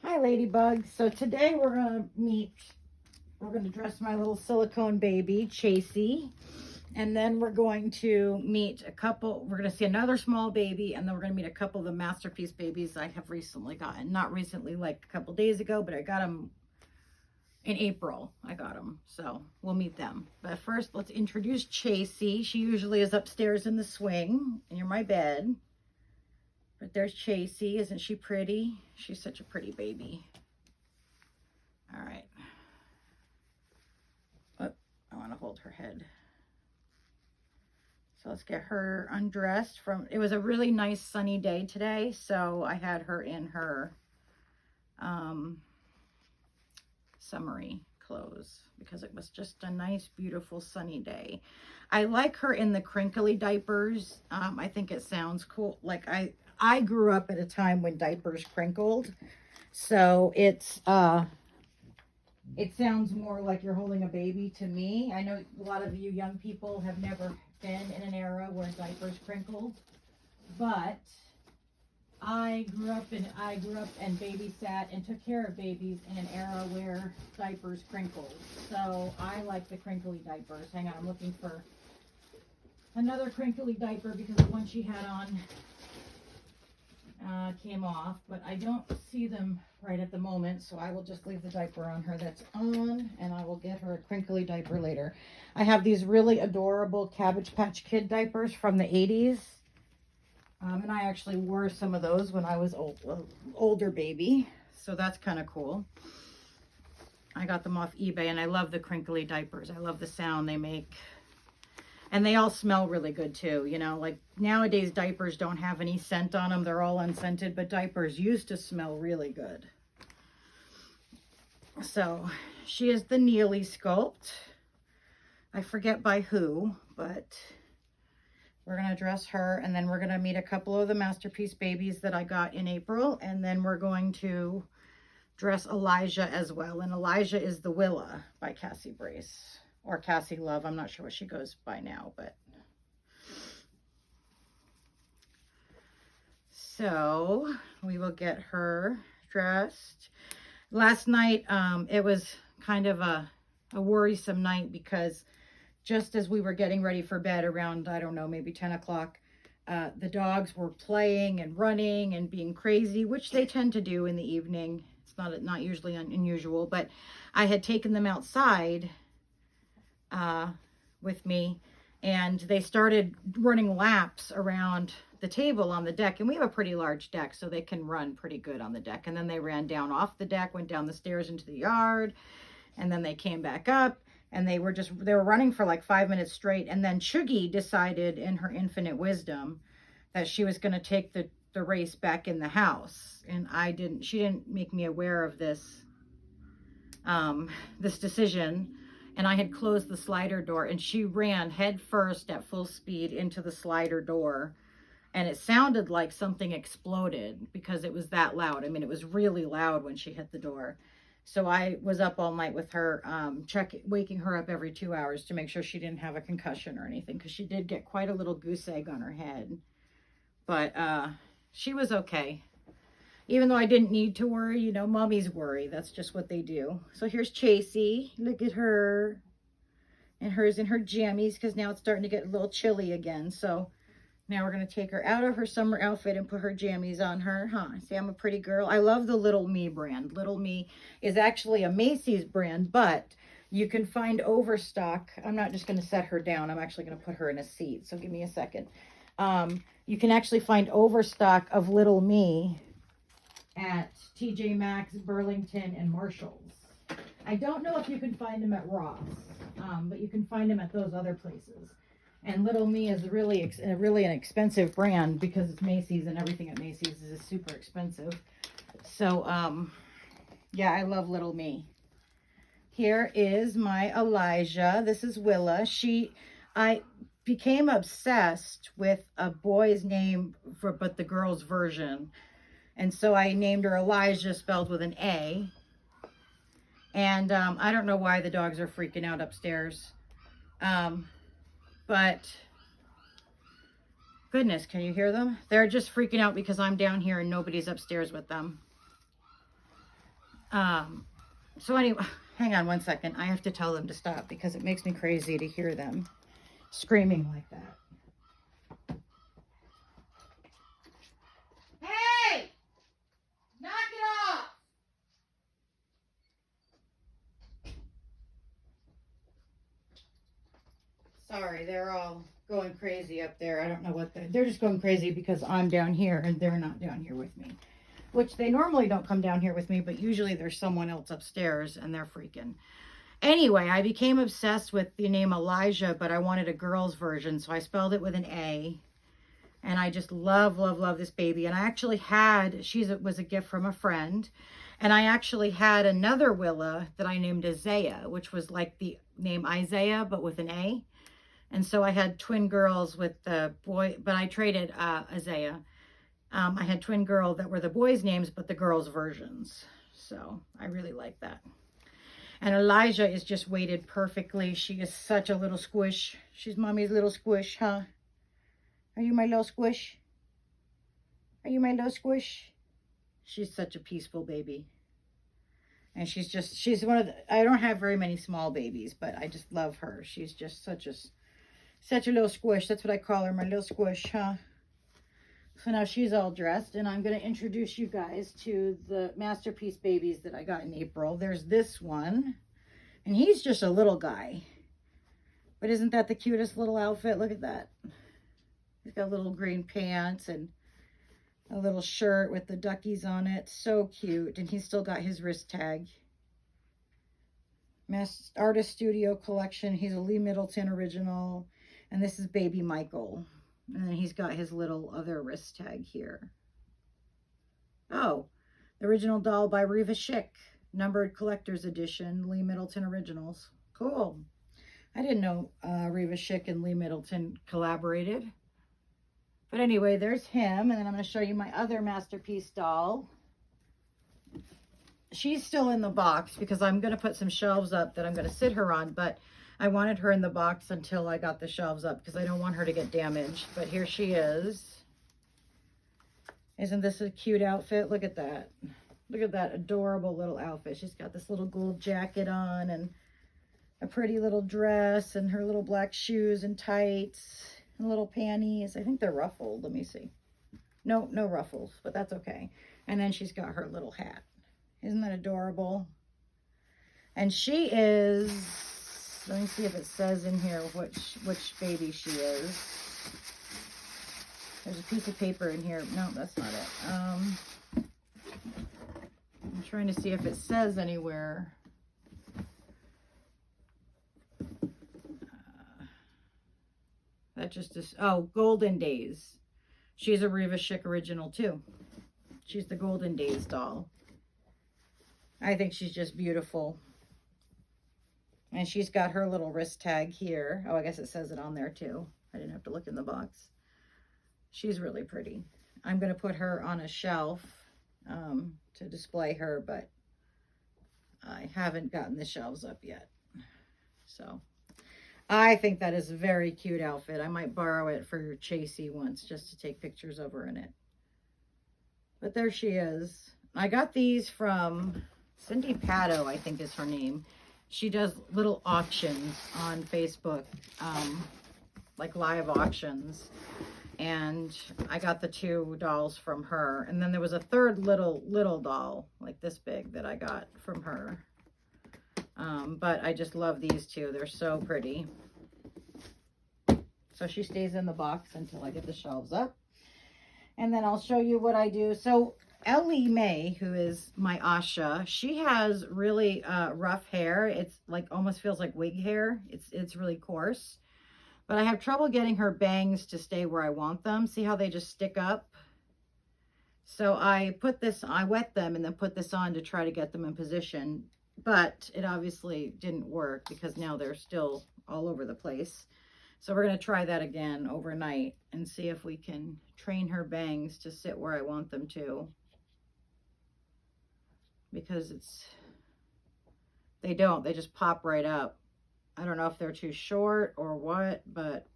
Hi, Ladybugs. So today we're going to dress my little silicone baby, Chasey. And then we're going to meet we're going to see another small baby, and then we're going to meet a couple of the masterpiece babies I have recently gotten. Not recently, like a couple days ago, but I got them in April. I got them. So we'll meet them. But first, let's introduce Chasey. She usually is upstairs in the swing near my bed. But there's Chasey. Isn't she pretty? She's such a pretty baby. All right. Oh, I want to hold her head. So let's get her undressed it was a really nice sunny day today. So I had her in her summery clothes because it was just a nice, beautiful sunny day. I like her in the crinkly diapers. I think it sounds cool. Like I grew up at a time when diapers crinkled. So it sounds more like you're holding a baby to me. I know a lot of you young people have never been in an era where diapers crinkled, but I grew up and babysat and took care of babies in an era where diapers crinkled. So I like the crinkly diapers. Hang on, I'm looking for another crinkly diaper because the one she had on came off, but I don't see them right at the moment, so I will just leave the diaper on her that's on, and I will get her a crinkly diaper later. I have these really adorable Cabbage Patch Kid diapers from the 80s, and I actually wore some of those when I was older baby, so that's kind of cool. I got them off eBay, and I love the crinkly diapers. I love the sound they make. And they all smell really good too, you know, like nowadays diapers don't have any scent on them. They're all unscented, but diapers used to smell really good. So she is the Neely sculpt. I forget by who, but we're going to dress her, and then we're going to meet a couple of the masterpiece babies that I got in April, and then we're going to dress Elijah as well. And Elijah is the Willa by Cassie Brace. Or Cassie Love. I'm not sure what she goes by now, but. So we will get her dressed. Last night, it was kind of a worrisome night because just as we were getting ready for bed around, I don't know, maybe 10 o'clock, the dogs were playing and running and being crazy, which they tend to do in the evening. It's not usually unusual, but I had taken them outside with me, and they started running laps around the table on the deck, and we have a pretty large deck, so they can run pretty good on the deck. And then they ran down off the deck, went down the stairs into the yard, and then they came back up, and they were running for like 5 minutes straight. And then Chuggy decided in her infinite wisdom that she was going to take the race back in the house, and she didn't make me aware of this decision. And I had closed the slider door, and she ran head first at full speed into the slider door. And it sounded like something exploded because it was that loud. I mean, it was really loud when she hit the door. So I was up all night with her, waking her up every 2 hours to make sure she didn't have a concussion or anything, because she did get quite a little goose egg on her head. But she was okay. Even though I didn't need to worry, you know, mommies worry. That's just what they do. So here's Chasey. Look at her. And hers in her jammies, because now it's starting to get a little chilly again. So now we're going to take her out of her summer outfit and put her jammies on her. See, I'm a pretty girl. I love the Little Me brand. Little Me is actually a Macy's brand, but you can find overstock. I'm not just going to set her down. I'm actually going to put her in a seat. So give me a second. You can actually find overstock of Little Me at TJ Maxx, Burlington, and Marshall's. I don't know if you can find them at Ross, but you can find them at those other places. And Little Me is really an expensive brand because it's Macy's, and everything at Macy's is super expensive. So, yeah, I love Little Me. Here is my Elijah. This is Willa. I became obsessed with a boy's name but the girl's version. And so I named her Elijah, spelled with an A. And I don't know why the dogs are freaking out upstairs. But goodness, can you hear them? They're just freaking out because I'm down here and nobody's upstairs with them. So anyway, hang on one second. I have to tell them to stop because it makes me crazy to hear them screaming like that. Hey! Knock it off! Sorry, they're all going crazy up there. I don't know what they're just going crazy because I'm down here and they're not down here with me. Which they normally don't come down here with me, but usually there's someone else upstairs and they're freaking. Anyway, I became obsessed with the name Elijah, but I wanted a girl's version, so I spelled it with an A. And I just love, love, love this baby. And I actually had, was a gift from a friend. And I actually had another Willa that I named Isaiah, which was like the name Isaiah, but with an A. And so I had twin girls with the boy, but I traded Isaiah. I had twin girls that were the boys' names, but the girls' versions. So I really like that. And Elijah is just weighted perfectly. She is such a little squish. She's mommy's little squish, huh? Are you my little squish? Are you my little squish? She's such a peaceful baby. And she's one of the, I don't have very many small babies, but I just love her. She's just such a little squish. That's what I call her, my little squish, huh? So now she's all dressed, and I'm going to introduce you guys to the masterpiece babies that I got in April. There's this one, and he's just a little guy. But isn't that the cutest little outfit? Look at that. He's got little green pants and a little shirt with the duckies on it. So cute. And he's still got his wrist tag. Artist Studio Collection. He's a Lee Middleton original. And this is Baby Michael. And then he's got his little other wrist tag here. Oh, the original doll by Reva Schick. Numbered Collector's Edition. Lee Middleton Originals. Cool. I didn't know Reva Schick and Lee Middleton collaborated. But anyway, there's him. And then I'm going to show you my other masterpiece doll. She's still in the box because I'm going to put some shelves up that I'm going to sit her on. But I wanted her in the box until I got the shelves up because I don't want her to get damaged. But here she is. Isn't this a cute outfit? Look at that. Look at that adorable little outfit. She's got this little gold jacket on and a pretty little dress and her little black shoes and tights and little panties. I think they're ruffled. Let me see. No ruffles, but that's okay. And then she's got her little hat. Isn't that adorable? And she is... Let me see if it says in here which baby she is. There's a piece of paper in here. No, that's not it. I'm trying to see if it says anywhere. That just is, oh, Golden Days. She's a Reva Schick original too. She's the Golden Days doll. I think she's just beautiful. And she's got her little wrist tag here. Oh, I guess it says it on there too. I didn't have to look in the box. She's really pretty. I'm going to put her on a shelf to display her, but I haven't gotten the shelves up yet. So I think that is a very cute outfit. I might borrow it for Chasey once just to take pictures of her in it. But there she is. I got these from Cindy Pato, I think is her name. She does little auctions on Facebook, like live auctions. And I got the two dolls from her. And then there was a third little doll, like this big, that I got from her. But I just love these two. They're so pretty. So she stays in the box until I get the shelves up. And then I'll show you what I do. So Ellie Mae, who is my Asha, she has really rough hair. It's like almost feels like wig hair. It's really coarse. But I have trouble getting her bangs to stay where I want them. See how they just stick up? So I wet them and then put this on to try to get them in position. But it obviously didn't work because now they're still all over the place. So we're going to try that again overnight and see if we can train her bangs to sit where I want them to. Because they don't. They just pop right up. I don't know if they're too short or what, but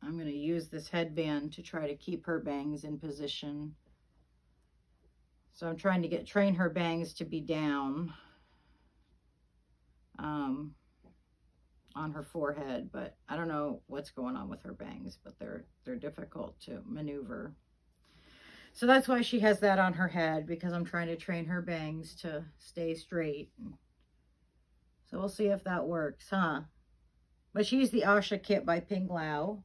I'm going to use this headband to try to keep her bangs in position. So I'm trying to train her bangs to be down on her forehead, but I don't know what's going on with her bangs, but they're difficult to maneuver. So that's why she has that on her head, because I'm trying to train her bangs to stay straight. So we'll see if that works, huh? But she's the Asha kit by Ping Lao.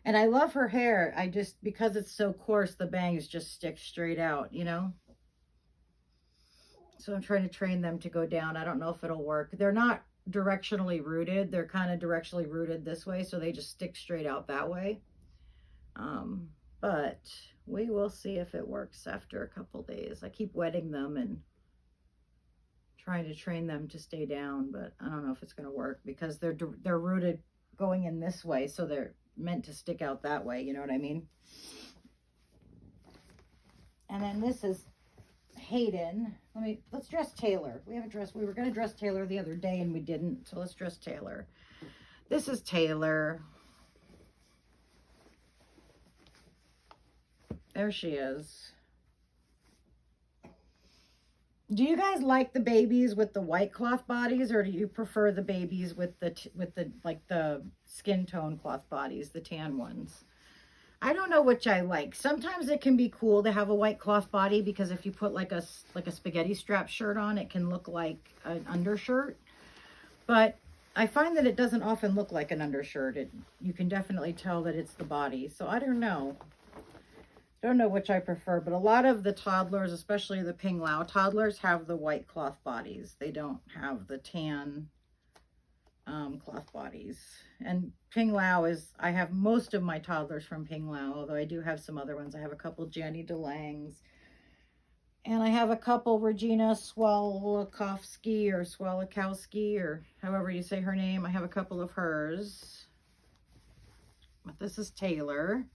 And I love her hair. I just, because it's so coarse, the bangs just stick straight out, you know? So I'm trying to train them to go down. I don't know if it'll work. They're not directionally rooted. They're kind of directionally rooted this way, so they just stick straight out that way. But we will see if it works after a couple days. I keep wetting them and trying to train them to stay down, but I don't know if it's going to work because they're rooted going in this way, so they're meant to stick out that way, you know what I mean? And then this is Hayden. Let's dress Taylor. We were going to dress Taylor the other day and we didn't, so let's dress Taylor. This is Taylor. There she is. Do you guys like the babies with the white cloth bodies, or do you prefer the babies with the like the skin tone cloth bodies, the tan ones? I don't know which I like. Sometimes it can be cool to have a white cloth body, because if you put like a spaghetti strap shirt on, it can look like an undershirt. But I find that it doesn't often look like an undershirt. You can definitely tell that it's the body. So I don't know. Don't know which I prefer, but a lot of the toddlers, especially the Ping Lao toddlers, have the white cloth bodies. They don't have the tan cloth bodies. And Ping Lao I have most of my toddlers from Ping Lao, although I do have some other ones. I have a couple Jenny DeLangs, and I have a couple Regina Swalakowski or Swalakowski, or however you say her name. I have a couple of hers. But this is Taylor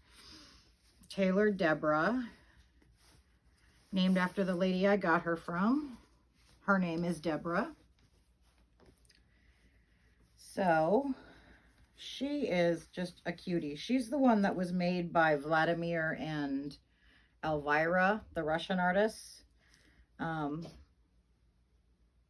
Deborah, named after the lady I got her from. Her name is Deborah. So she is just a cutie. She's the one that was made by Vladimir and Elvira, the Russian artists.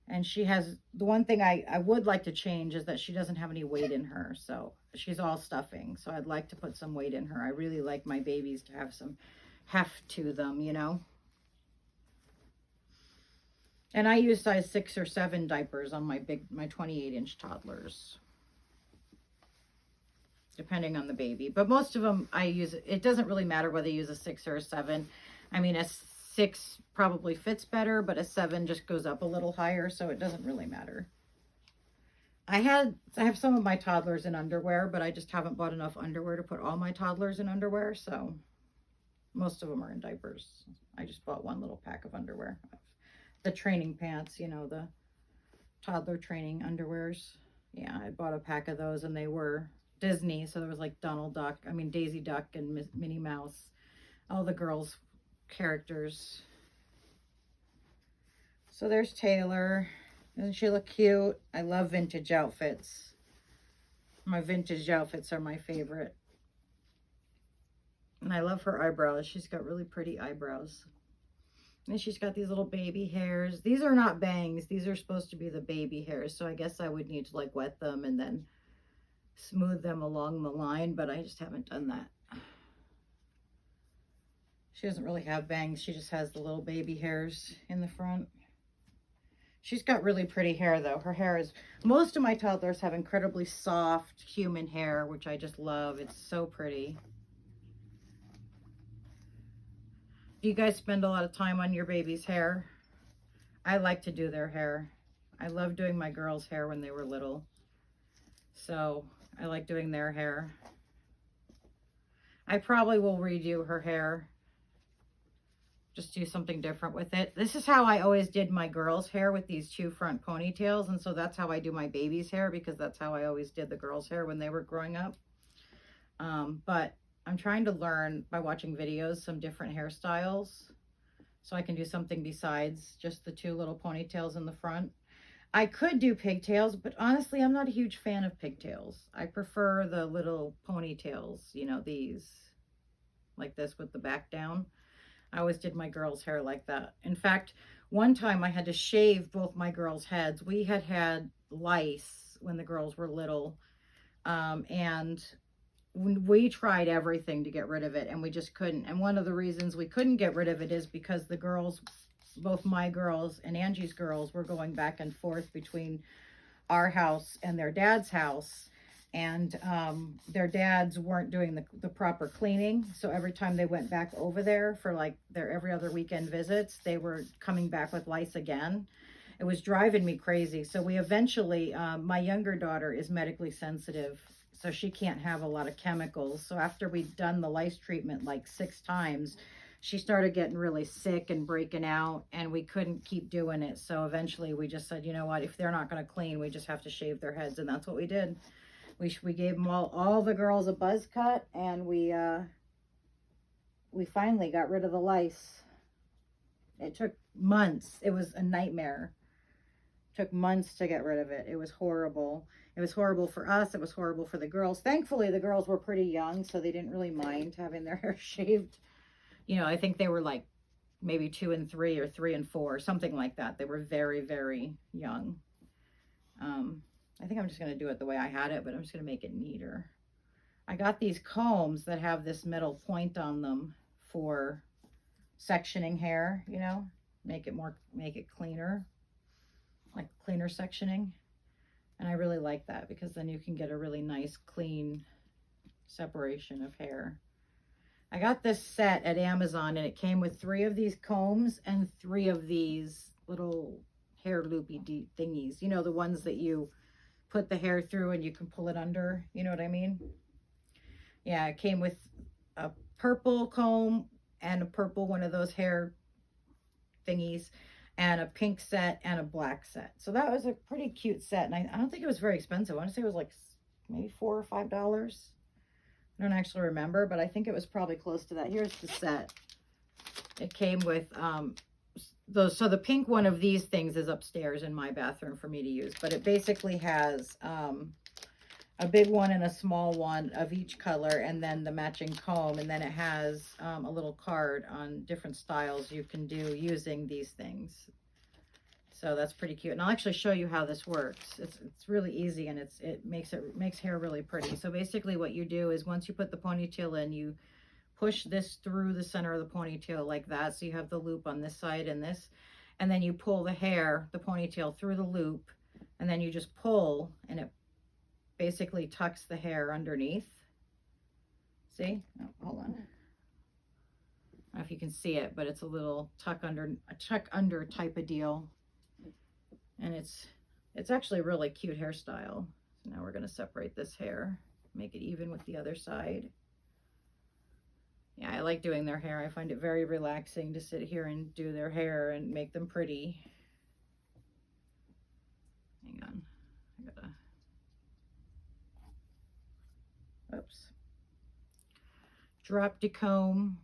And she has, the one thing I would like to change is that she doesn't have any weight in her. So she's all stuffing. So I'd like to put some weight in her. I really like my babies to have some heft to them, you know. And I use size 6 or 7 diapers on my 28-inch toddlers, depending on the baby. But most of them I use, it doesn't really matter whether you use a 6 or a 7. I mean, a 6 probably fits better, but a 7 just goes up a little higher, so it doesn't really matter. I have some of my toddlers in underwear, but I just haven't bought enough underwear to put all my toddlers in underwear, so most of them are in diapers. I just bought one little pack of underwear. The training pants, you know, the toddler training underwears. Yeah, I bought a pack of those, and they were Disney, so there was like Daisy Duck and Minnie Mouse, all the girls' characters. So there's Taylor. Doesn't she look cute? I love vintage outfits. My vintage outfits are my favorite. And I love her eyebrows. She's got really pretty eyebrows. And she's got these little baby hairs. These are not bangs. These are supposed to be the baby hairs. So I guess I would need to like wet them and then smooth them along the line, but I just haven't done that. She doesn't really have bangs. She just has the little baby hairs in the front. She's got really pretty hair though. Her hair is, most of my toddlers have incredibly soft human hair, which I just love. It's so pretty. Do you guys spend a lot of time on your baby's hair? I like to do their hair. I love doing my girls' hair when they were little. So I like doing their hair. I probably will redo her hair. Just do something different with it. This is how I always did my girls' hair, with these 2 front ponytails. And so that's how I do my baby's hair, because that's how I always did the girls' hair when they were growing up. But I'm trying to learn by watching videos some different hairstyles, so I can do something besides just the 2 little ponytails in the front. I could do pigtails, but honestly, I'm not a huge fan of pigtails. I prefer the little ponytails, you know, these, like this with the back down. I always did my girls' hair like that. In fact, one time I had to shave both my girls' heads. We had had lice when the girls were little, and we tried everything to get rid of it, and we just couldn't. And one of the reasons we couldn't get rid of it is because the girls, both my girls and Angie's girls, were going back and forth between our house and their dad's house. And their dads weren't doing the proper cleaning. So every time they went back over there for like their every other weekend visits, they were coming back with lice again. It was driving me crazy. So we eventually, my younger daughter is medically sensitive, so she can't have a lot of chemicals. So after we'd done the lice treatment like 6 times, she started getting really sick and breaking out, and we couldn't keep doing it. So eventually we just said, you know what, if they're not going to clean, we just have to shave their heads. And that's what we did. We gave them all the girls a buzz cut, and we finally got rid of the lice. It took months. It was a nightmare. It took months to get rid of it. It was horrible. It was horrible for us. It was horrible for the girls. Thankfully, the girls were pretty young, so they didn't really mind having their hair shaved. You know, I think they were like maybe 2 and 3 or 3 and 4, something like that. They were very, very young. I think I'm just going to do it the way I had it, but I'm just going to make it neater. I got these combs that have this metal point on them for sectioning hair, you know, make it cleaner, like cleaner sectioning. And I really like that because then you can get a really nice, clean separation of hair. I got this set at Amazon, and it came with 3 of these combs and 3 of these little hair loopy thingies. You know, the ones that you put the hair through and you can pull it under. You know what I mean? Yeah, it came with a purple comb and a purple one of those hair thingies, and a pink set and a black set. So that was a pretty cute set, and I don't think it was very expensive. I want to say it was like maybe $4 or $5. I don't actually remember, but I think it was probably close to that. Here's the set. It came with those. So the pink one of these things is upstairs in my bathroom for me to use, but it basically has a big one and a small one of each color, and then the matching comb, and then it has a little card on different styles you can do using these things. So that's pretty cute, and I'll actually show you how this works. It's really easy, and it makes hair really pretty. So basically what you do is once you put the ponytail in, you push this through the center of the ponytail like that, so you have the loop on this side and this, and then you pull the ponytail through the loop, and then you just pull, and it basically tucks the hair underneath. See? Oh, hold on. I don't know if you can see it, but it's a little tuck under type of deal. And it's actually a really cute hairstyle. So now we're going to separate this hair, make it even with the other side. Yeah, I like doing their hair. I find it very relaxing to sit here and do their hair and make them pretty. Hang on. I gotta... Oops. Drop de comb.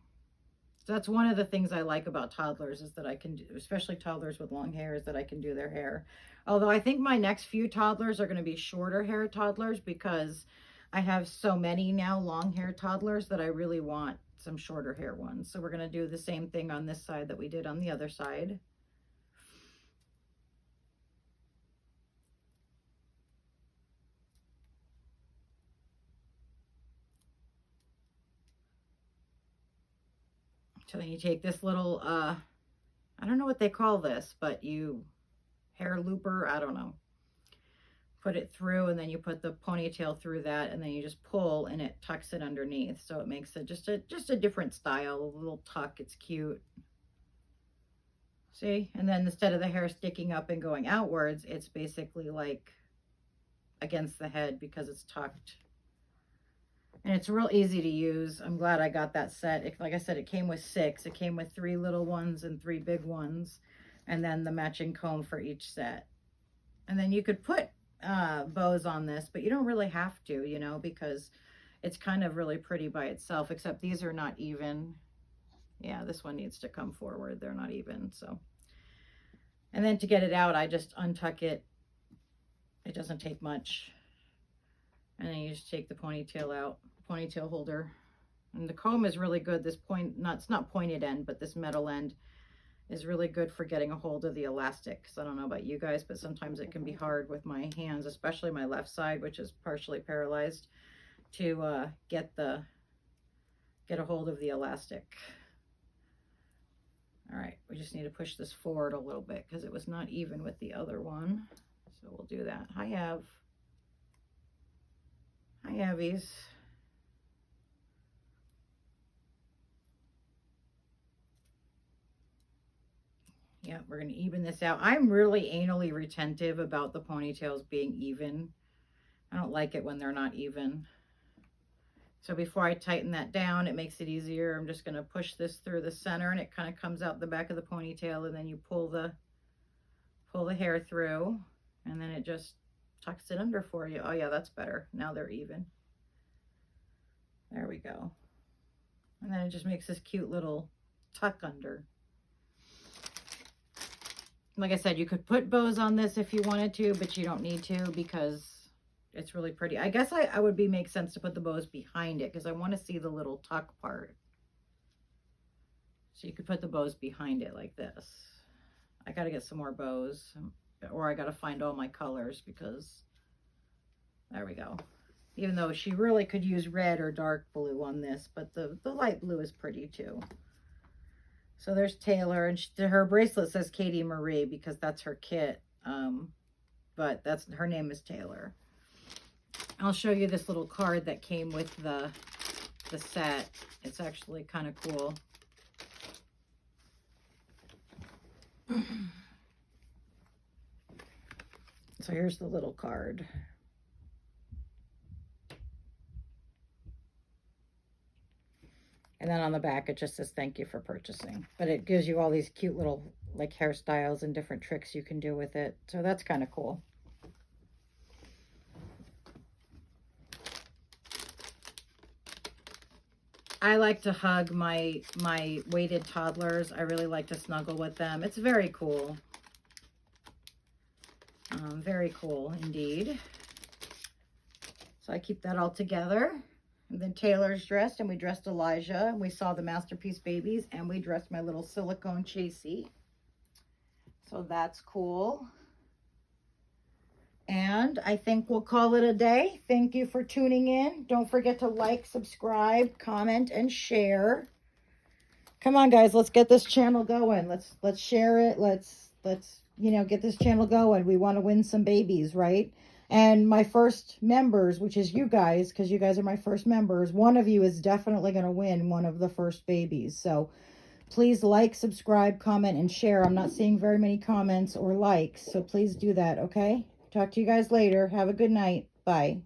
So that's one of the things I like about toddlers, is that I can do, especially toddlers with long hair, is that I can do their hair. Although I think my next few toddlers are going to be shorter hair toddlers, because I have so many now long hair toddlers that I really want some shorter hair ones. So we're going to do the same thing on this side that we did on the other side. So then you take this little, I don't know what they call this, but hair looper, I don't know. Put it through, and then you put the ponytail through that, and then you just pull, and it tucks it underneath. So it makes it just a different style, a little tuck. It's cute. See? And then instead of the hair sticking up and going outwards, it's basically like against the head because it's tucked. And it's real easy to use. I'm glad I got that set. Like I said, it came with 6. It came with 3 little ones and 3 big ones, and then the matching comb for each set. And then you could put bows on this, but you don't really have to, you know, because it's kind of really pretty by itself, except these are not even. Yeah, this one needs to come forward. They're not even, so. And then to get it out, I just untuck it. It doesn't take much. And then you just take the ponytail out, ponytail holder, And the comb is really good. This point, it's not pointed end, but this metal end is really good for getting a hold of the elastic. Because I don't know about you guys, but sometimes it can be hard with my hands, especially my left side, which is partially paralyzed, to get a hold of the elastic. All right, we just need to push this forward a little bit because it was not even with the other one. So we'll do that. Hi, Avies. Yeah, we're going to even this out. I'm really anally retentive about the ponytails being even. I don't like it when they're not even. So before I tighten that down, it makes it easier. I'm just going to push this through the center, and it kind of comes out the back of the ponytail, and then you pull the hair through, and then it just tucks it under for you. Oh yeah, that's better. Now they're even. There we go. And then it just makes this cute little tuck under. Like I said, you could put bows on this if you wanted to, but you don't need to because it's really pretty. I guess I would make sense to put the bows behind it because I want to see the little tuck part. So you could put the bows behind it like this. I got to get some more bows, or I got to find all my colors because there we go. Even though she really could use red or dark blue on this, but the light blue is pretty too. So there's Taylor, and her bracelet says Katie Marie because that's her kit. But her name is Taylor. I'll show you this little card that came with the set. It's actually kind of cool. So here's the little card. And then on the back, it just says, thank you for purchasing. But it gives you all these cute little like hairstyles and different tricks you can do with it. So that's kind of cool. I like to hug my weighted toddlers. I really like to snuggle with them. It's very cool. Very cool indeed. So I keep that all together. And then Taylor's dressed, and we dressed Elijah, and we saw the Masterpiece babies, and we dressed my little silicone Chasey. So that's cool. And I think we'll call it a day. Thank you for tuning in. Don't forget to like, subscribe, comment, and share. Come on, guys, let's get this channel going. Let's share it. Let's get this channel going. We want to win some babies, right? And my first members, which is you guys, because you guys are my first members, one of you is definitely going to win one of the first babies. So please like, subscribe, comment, and share. I'm not seeing very many comments or likes, so please do that, okay? Talk to you guys later. Have a good night. Bye.